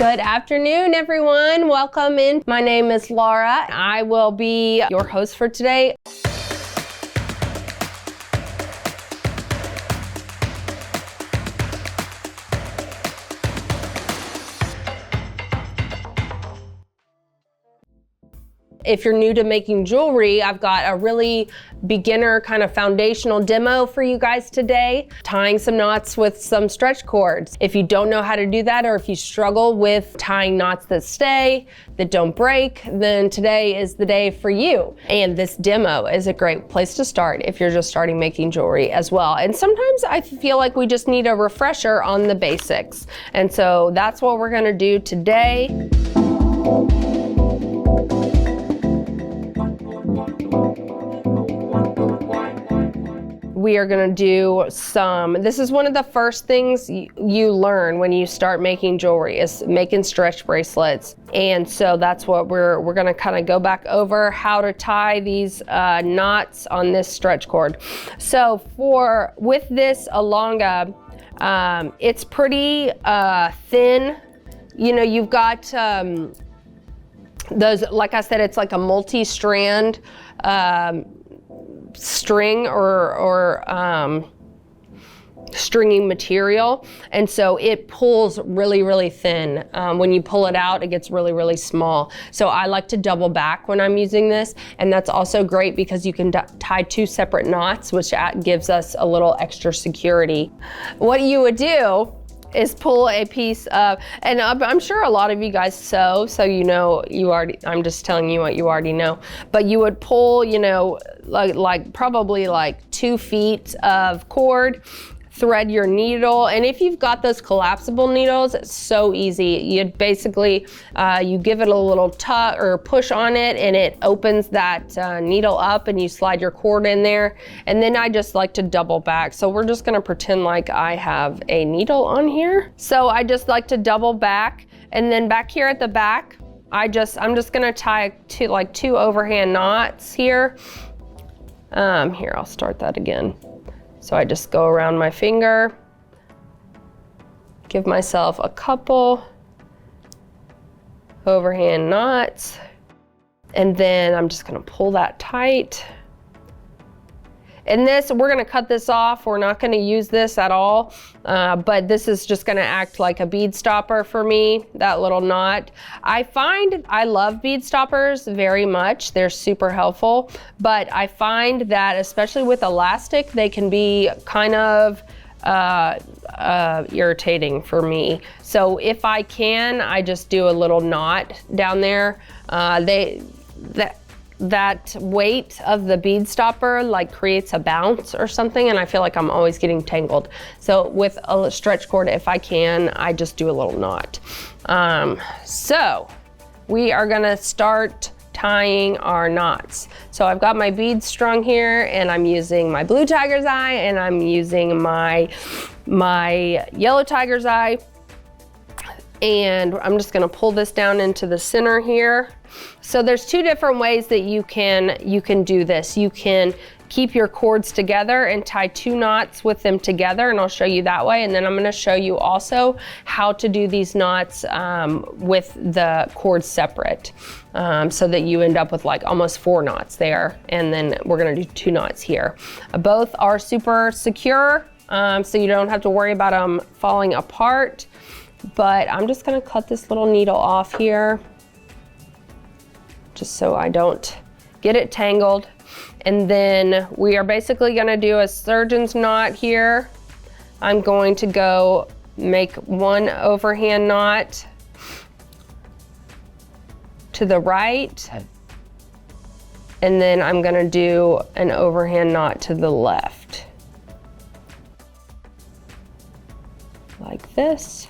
Good afternoon, everyone. Welcome in. My name is Laura. I will be your host for today. If you're new to making jewelry, I've got a really beginner kind of foundational demo for you guys today, tying some knots with some stretch cords. If you don't know how to do that, or if you struggle with tying knots that stay, that don't break, then today is the day for you. And this demo is a great place to start if you're just starting making jewelry as well. And sometimes I feel like we just need a refresher on the basics. And so that's what we're gonna do today. We are gonna do this is one of the first things you learn when you start making jewelry, is making stretch bracelets. And so that's what we're gonna kind of go back over, how to tie these knots on this stretch cord. So with this Alonga, it's pretty thin. You know, you've got those, like I said, it's like a multi-strand string or stringing material, and so it pulls really thin. When you pull it out, it gets really small. So I like to double back when I'm using this, and that's also great because you can tie two separate knots, which gives us a little extra security. What you would do is pull a piece of, and I'm sure a lot of you guys sew, so you know, I'm just telling you what you already know, but you would pull, you know, like probably like 2 feet of cord, thread your needle, and if you've got those collapsible needles, it's so easy. You basically, you give it a little tug or push on it, and it opens that needle up, and you slide your cord in there. And then I just like to double back. So we're just gonna pretend like I have a needle on here. So I just like to double back, and then back here at the back, I'm just gonna tie two overhand knots here. Here, I'll start that again. So I just go around my finger, give myself a couple overhand knots, and then I'm just gonna pull that tight. And this, we're gonna cut this off. We're not gonna use this at all, but this is just gonna act like a bead stopper for me, that little knot. I love bead stoppers very much. They're super helpful, but I find that especially with elastic, they can be kind of irritating for me. So if I can, I just do a little knot down there. That weight of the bead stopper like creates a bounce or something, and I feel like I'm always getting tangled. So with a stretch cord, if I can, I just do a little knot. So we are gonna start tying our knots. So I've got my beads strung here, and I'm using my blue tiger's eye, and I'm using my yellow tiger's eye. And I'm just gonna pull this down into the center here. So there's two different ways that you can do this. You can keep your cords together and tie 2 knots with them together, and I'll show you that way. And then I'm gonna show you also how to do these knots with the cords separate, so that you end up with like almost 4 knots there. And then we're gonna do 2 knots here. Both are super secure, so you don't have to worry about them falling apart. But I'm just gonna cut this little needle off here, just so I don't get it tangled. And then we are basically gonna do a surgeon's knot here. I'm going to go make 1 overhand knot to the right, and then I'm gonna do an overhand knot to the left, like this.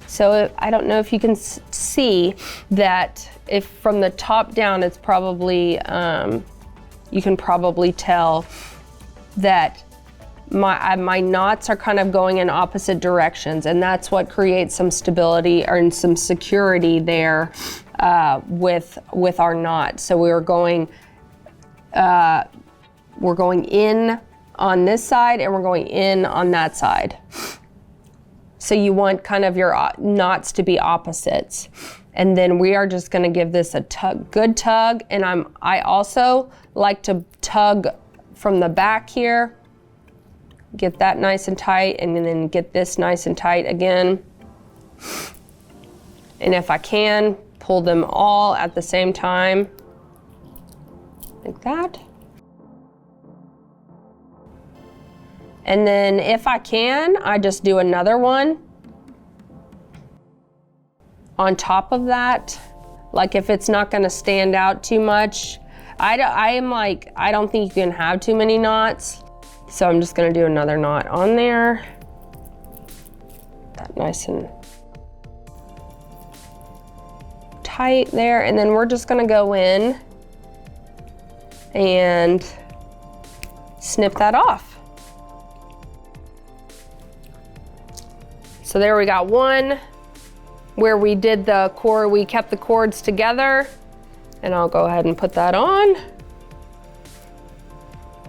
So I don't know if you can see that, if from the top down, it's probably, you can probably tell that my knots are kind of going in opposite directions, and that's what creates some stability or some security there with our knot. So we're going in on this side, and we're going in on that side. So you want kind of your knots to be opposites. And then we are just gonna give this a good tug. And I also like to tug from the back here, get that nice and tight, and then get this nice and tight again. And if I can, pull them all at the same time, like that. And then if I can, I just do another one on top of that. Like if it's not gonna stand out too much, I don't think you can have too many knots. So I'm just gonna do another knot on there. That nice and tight there. And then we're just gonna go in and snip that off. So there we got one where we did the cord, we kept the cords together, and I'll go ahead and put that on.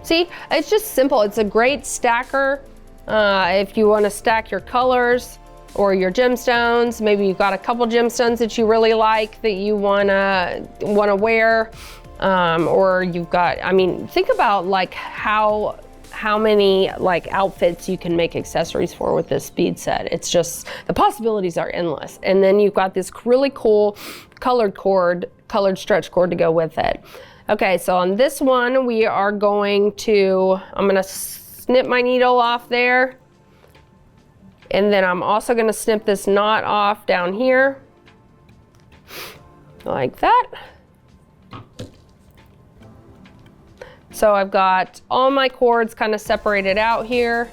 See, it's just simple. It's a great stacker if you want to stack your colors or your gemstones. Maybe you've got a couple gemstones that you really like that you wanna wear, or you've got, I mean, think about like how many like outfits you can make accessories for with this bead set. It's just, the possibilities are endless. And then you've got this really cool colored stretch cord to go with it. Okay, so on this one, we are going to, I'm gonna snip my needle off there. And then I'm also gonna snip this knot off down here, like that. So I've got all my cords kind of separated out here.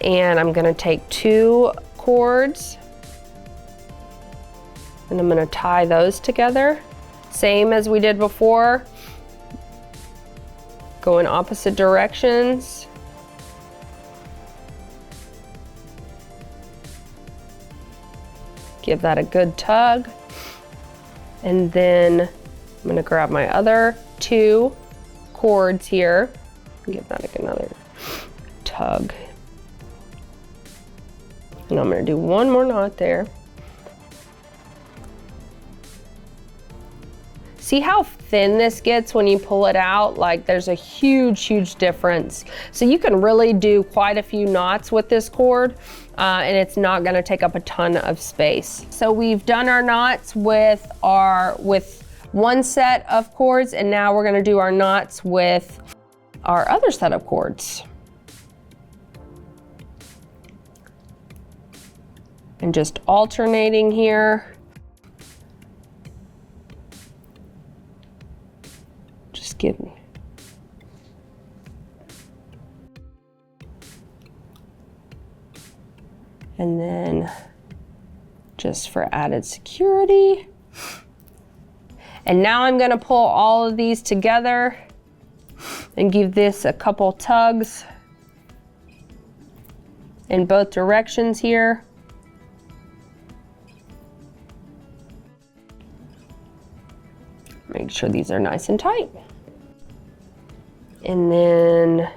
And I'm gonna take 2 cords and I'm gonna tie those together. Same as we did before. Go in opposite directions. Give that a good tug. And then I'm gonna grab my other 2 cords here. Give that another tug. And I'm gonna do one more knot there. See how thin this gets when you pull it out? Like there's a huge, huge difference. So you can really do quite a few knots with this cord and it's not gonna take up a ton of space. So we've done our knots with one set of cords, and now we're gonna do our knots with our other set of cords. And just alternating here. Just give me. And then just for added security. And now I'm gonna pull all of these together and give this a couple tugs in both directions here. Make sure these are nice and tight. And then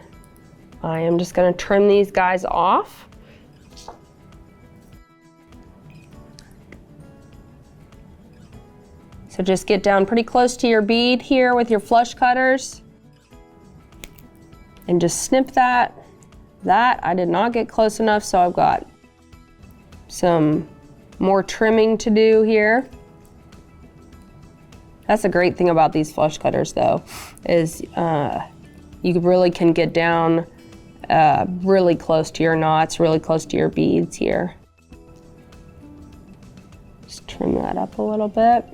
I am just gonna trim these guys off. So just get down pretty close to your bead here with your flush cutters and just snip that. That I did not get close enough, so I've got some more trimming to do here. That's a great thing about these flush cutters though, is you really can get down really close to your knots, really close to your beads here. Just trim that up a little bit.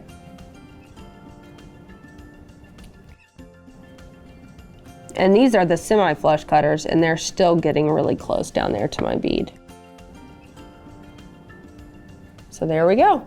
And these are the semi-flush cutters, and they're still getting really close down there to my bead. So there we go.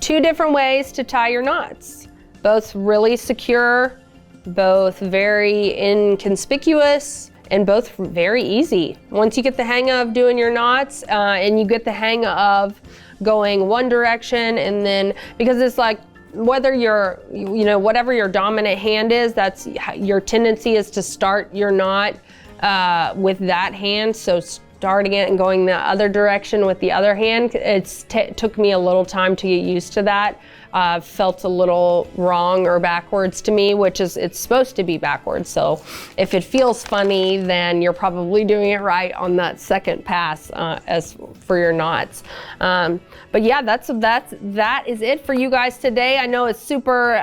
2 different ways to tie your knots. Both really secure, both very inconspicuous, and both very easy. Once you get the hang of doing your knots, and you get the hang of going one direction, and then, because it's like, whether you're, whatever your dominant hand is, that's your tendency is to start your knot with that hand. So darting it and going the other direction with the other hand. Took me a little time to get used to that. Felt a little wrong or backwards to me, which is, it's supposed to be backwards. So if it feels funny, then you're probably doing it right on that second pass as for your knots. But yeah, that is it for you guys today. I know it's super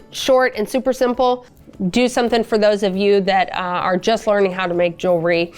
short and super simple. Do something for those of you that are just learning how to make jewelry.